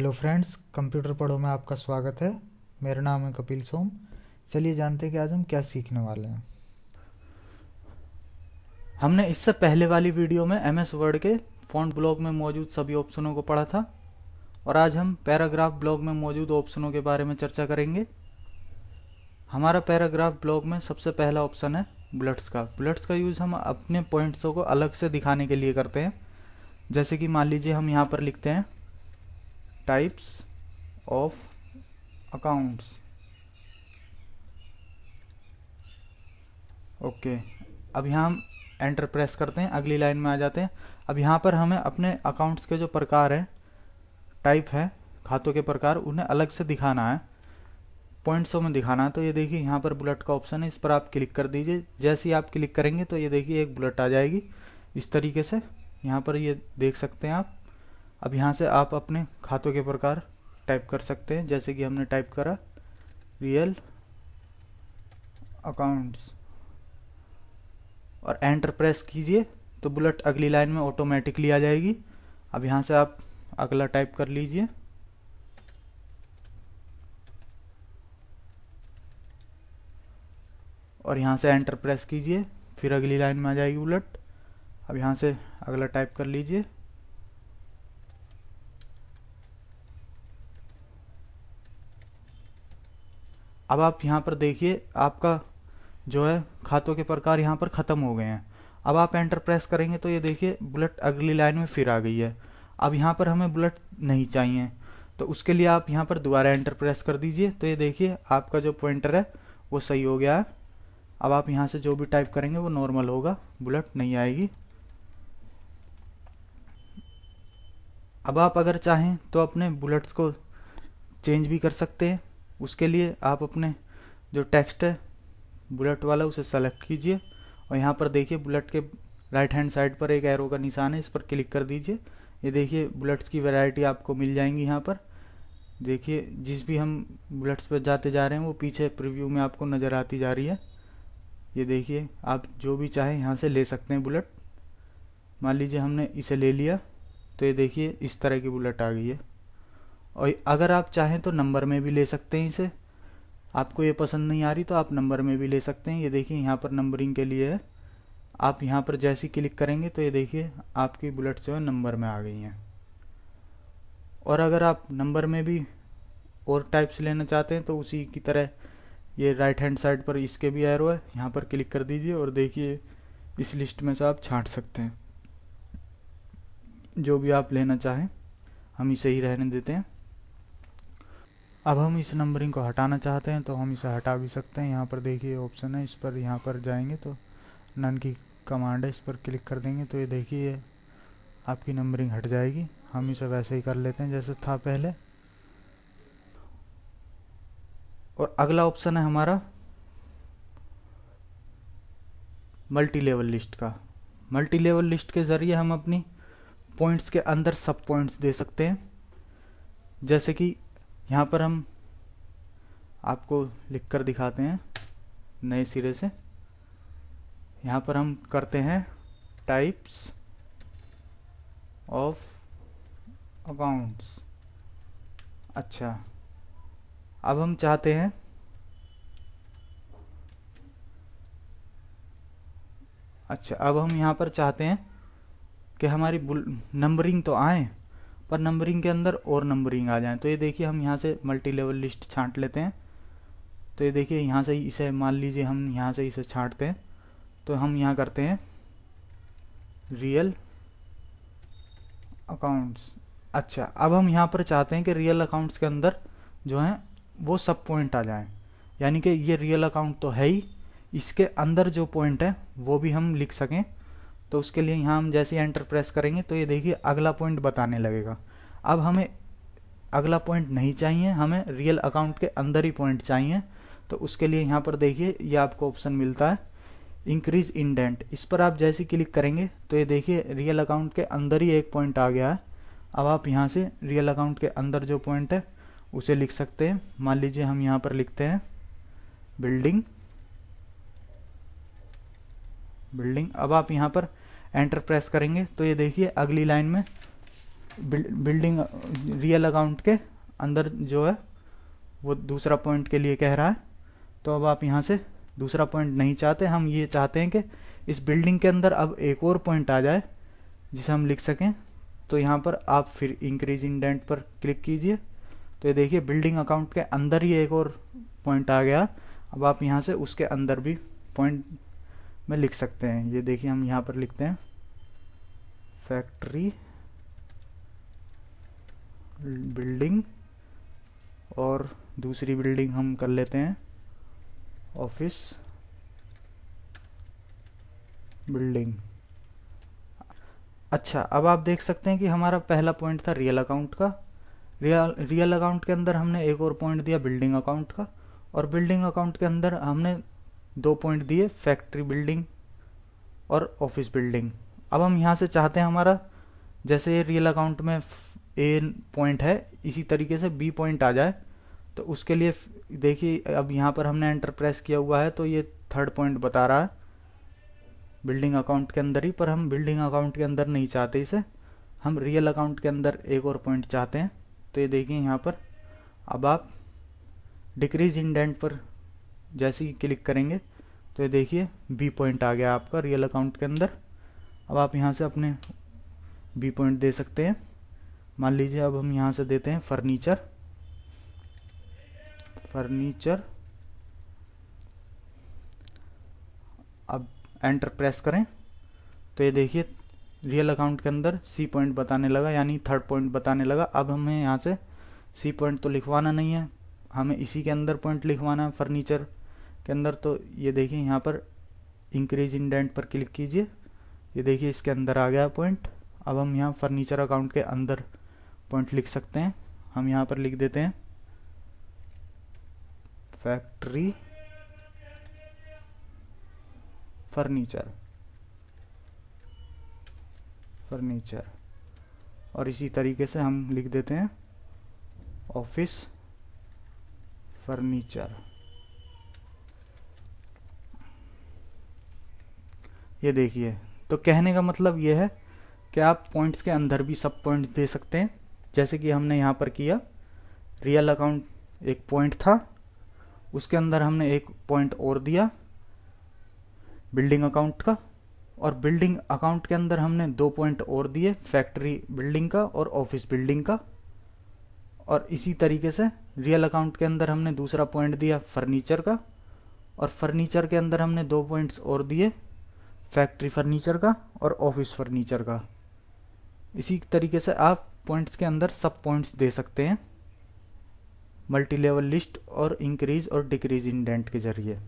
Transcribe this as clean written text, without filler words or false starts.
Hello friends, computer पढ़ो में आपका स्वागत है। मेरा नाम है कपिल सोम। चलिए जानते हैं कि आज हम क्या सीखने वाले हैं। हमने इससे पहले वाली वीडियो में एमएस वर्ड के फॉन्ट ब्लॉक में मौजूद सभी ऑप्शनों को पढ़ा था और आज हम पैराग्राफ ब्लॉक में मौजूद ऑप्शनों के बारे में चर्चा करेंगे। हमारा पैराग्राफ ब्लॉक में सबसे पहला ऑप्शन है बुलेट्स का। बुलेट्स का यूज़ हम अपने पॉइंट्सों को अलग से दिखाने के लिए करते हैं। जैसे कि मान लीजिए हम यहाँ पर लिखते हैं टाइप्स ऑफ अकाउंट्स। ओके, अब यहाँ हम एंटर प्रेस करते हैं, अगली लाइन में आ जाते हैं। अब यहाँ पर हमें अपने अकाउंट्स के जो प्रकार हैं, टाइप है, खातों के प्रकार, उन्हें अलग से दिखाना है, पॉइंट्सों में दिखाना है। तो ये देखिए यहाँ पर बुलेट का ऑप्शन है, इस पर आप क्लिक कर दीजिए। जैसे ही आप क्लिक करेंगे तो ये देखिए एक बुलेट आ जाएगी इस तरीके से, यहाँ पर ये देख सकते हैं आप। अब यहाँ से आप अपने खातों के प्रकार टाइप कर सकते हैं, जैसे कि हमने टाइप करा रियल अकाउंट्स और एंटर प्रेस कीजिए तो बुलेट अगली लाइन में ऑटोमेटिकली आ जाएगी। अब यहाँ से आप अगला टाइप कर लीजिए। और यहाँ से एंटर प्रेस कीजिए, फिर अगली लाइन में आ जाएगी बुलेट। अब यहाँ से अगला टाइप कर लीजिए। अब आप यहाँ पर देखिए आपका जो है खातों के प्रकार यहाँ पर ख़त्म हो गए हैं। अब आप एंटर प्रेस करेंगे तो ये देखिए बुलेट अगली लाइन में फिर आ गई है। अब यहाँ पर हमें बुलेट नहीं चाहिए, तो उसके लिए आप यहाँ पर दोबारा एंटर प्रेस कर दीजिए। तो ये देखिए आपका जो पॉइंटर है वो सही हो गया है। अब आप यहाँ से जो भी टाइप करेंगे वो नॉर्मल होगा, बुलेट नहीं आएगी। अब आप अगर चाहें तो अपने बुलेट्स को चेंज भी कर सकते हैं। उसके लिए आप अपने जो टेक्स्ट है बुलेट वाला उसे सेलेक्ट कीजिए और यहाँ पर देखिए बुलेट के राइट हैंड साइड पर एक एरो का निशान है, इस पर क्लिक कर दीजिए। ये देखिए बुलेट्स की वैरायटी आपको मिल जाएंगी। यहाँ पर देखिए जिस भी हम बुलेट्स पर जाते जा रहे हैं वो पीछे प्रीव्यू में आपको नज़र आती जा रही है। ये देखिए आप जो भी चाहें यहाँ से ले सकते हैं बुलेट। मान लीजिए हमने इसे ले लिया तो ये देखिए इस तरह की बुलेट आ गई है। और अगर आप चाहें तो नंबर में भी ले सकते हैं इसे। आपको ये पसंद नहीं आ रही तो आप नंबर में भी ले सकते हैं। ये देखिए यहाँ पर नंबरिंग के लिए है। आप यहाँ पर जैसे ही क्लिक करेंगे तो ये देखिए आपकी बुलेट जो है नंबर में आ गई हैं। और अगर आप नंबर में भी और टाइप्स लेना चाहते हैं तो उसी की तरह ये राइट हैंड साइड पर इसके भी एरो है, यहाँ पर क्लिक कर दीजिए और देखिए इस लिस्ट में से आप छांट सकते हैं जो भी आप लेना चाहें। हम इसे ही रहने देते हैं। अब हम इस नंबरिंग को हटाना चाहते हैं तो हम इसे हटा भी सकते हैं। यहाँ पर देखिए ऑप्शन है, इस पर यहाँ पर जाएंगे तो नन की कमांड है, इस पर क्लिक कर देंगे तो ये देखिए आपकी नंबरिंग हट जाएगी। हम इसे वैसे ही कर लेते हैं जैसे था पहले। और अगला ऑप्शन है हमारा मल्टी लेवल लिस्ट का। मल्टी लेवल लिस्ट के ज़रिए हम अपनी पॉइंट्स के अंदर सब पॉइंट्स दे सकते हैं। जैसे कि यहाँ पर हम आपको लिख कर दिखाते हैं नए सिरे से। यहाँ पर हम करते हैं टाइप्स ऑफ अकाउंट्स। अच्छा, अब हम चाहते हैं अब हम यहाँ पर चाहते हैं कि हमारी नंबरिंग तो आए पर नंबरिंग के अंदर और नंबरिंग आ जाए। तो ये देखिए हम यहाँ से मल्टी लेवल लिस्ट छांट लेते हैं। तो ये देखिए यहाँ से इसे मान लीजिए हम यहाँ से इसे छांटते हैं तो हम यहाँ करते हैं रियल अकाउंट्स। अच्छा, अब हम यहाँ पर चाहते हैं कि रियल अकाउंट्स के अंदर जो हैं वो सब पॉइंट आ जाएं, यानी कि ये रियल अकाउंट तो है ही, इसके अंदर जो पॉइंट है वो भी हम लिख सकें। तो उसके लिए यहाँ हम जैसे एंटर प्रेस करेंगे तो ये देखिए अगला पॉइंट बताने लगेगा। अब हमें अगला पॉइंट नहीं चाहिए, हमें रियल अकाउंट के अंदर ही पॉइंट चाहिए। तो उसके लिए यहाँ पर देखिए ये आपको ऑप्शन मिलता है इंक्रीज इंडेंट। इस पर आप जैसे क्लिक करेंगे तो ये देखिए रियल अकाउंट के अंदर ही एक पॉइंट आ गया है। अब आप यहाँ से रियल अकाउंट के अंदर जो पॉइंट है उसे लिख सकते हैं। मान लीजिए हम यहाँ पर लिखते हैं बिल्डिंग। अब आप यहाँ पर एंटर प्रेस करेंगे तो ये देखिए अगली लाइन में बिल्डिंग रियल अकाउंट के अंदर जो है वो दूसरा पॉइंट के लिए कह रहा है। तो अब आप यहाँ से दूसरा पॉइंट नहीं चाहते, हम ये चाहते हैं कि इस बिल्डिंग के अंदर अब एक और पॉइंट आ जाए जिसे हम लिख सकें। तो यहाँ पर आप फिर इंक्रीज इंडेंट पर क्लिक कीजिए, तो ये देखिए बिल्डिंग अकाउंट के अंदर ही एक और पॉइंट आ गया। अब आप यहाँ से उसके अंदर भी पॉइंट में लिख सकते हैं। ये देखिए हम यहाँ पर लिखते हैं फैक्ट्री बिल्डिंग, और दूसरी बिल्डिंग हम कर लेते हैं ऑफिस बिल्डिंग। अच्छा, अब आप देख सकते हैं कि हमारा पहला पॉइंट था रियल अकाउंट का। रियल अकाउंट के अंदर हमने एक और पॉइंट दिया बिल्डिंग अकाउंट का, और बिल्डिंग अकाउंट के अंदर हमने 2 पॉइंट दिए फैक्ट्री बिल्डिंग और ऑफिस बिल्डिंग। अब हम यहाँ से चाहते हैं हमारा जैसे रियल अकाउंट में ए पॉइंट है इसी तरीके से बी पॉइंट आ जाए। तो उसके लिए देखिए अब यहाँ पर हमने एंटर प्रेस किया हुआ है तो ये 3rd पॉइंट बता रहा है बिल्डिंग अकाउंट के अंदर ही, पर हम बिल्डिंग अकाउंट के अंदर नहीं चाहते इसे, हम रियल अकाउंट के अंदर एक और पॉइंट चाहते हैं। तो ये देखिए यहाँ पर अब आप डिक्रीज इंडेंट पर जैसे ही क्लिक करेंगे तो ये देखिए बी पॉइंट आ गया आपका रियल अकाउंट के अंदर। अब आप यहाँ से अपने बी पॉइंट दे सकते हैं। मान लीजिए अब हम यहाँ से देते हैं फर्नीचर। अब एंटर प्रेस करें तो ये देखिए रियल अकाउंट के अंदर सी पॉइंट बताने लगा, यानी 3rd पॉइंट बताने लगा। अब हमें यहाँ से सी पॉइंट तो लिखवाना नहीं है, हमें इसी के अंदर पॉइंट लिखवाना है फर्नीचर के अंदर। तो ये देखिए यहाँ पर इंक्रीज इंडेंट पर क्लिक कीजिए, ये देखिए इसके अंदर आ गया पॉइंट। अब हम यहाँ फर्नीचर अकाउंट के अंदर पॉइंट लिख सकते हैं। हम यहाँ पर लिख देते हैं फैक्ट्री फर्नीचर, और इसी तरीके से हम लिख देते हैं ऑफिस फर्नीचर। ये देखिए, तो कहने का मतलब ये है कि आप पॉइंट्स के अंदर भी सब पॉइंट्स दे सकते हैं, जैसे कि हमने यहाँ पर किया। रियल अकाउंट एक पॉइंट था, उसके अंदर हमने एक पॉइंट और दिया बिल्डिंग अकाउंट का, और बिल्डिंग अकाउंट के अंदर हमने 2 पॉइंट और दिए फैक्ट्री बिल्डिंग का और ऑफिस बिल्डिंग का। और इसी तरीके से रियल अकाउंट के अंदर हमने दूसरा पॉइंट दिया फर्नीचर का, और फर्नीचर के अंदर हमने 2 पॉइंट्स और दिए फैक्ट्री फर्नीचर का और ऑफिस फर्नीचर का। इसी तरीके से आप पॉइंट्स के अंदर सब पॉइंट्स दे सकते हैं मल्टी लेवल लिस्ट और इंक्रीज और डिक्रीज इंडेंट के जरिए।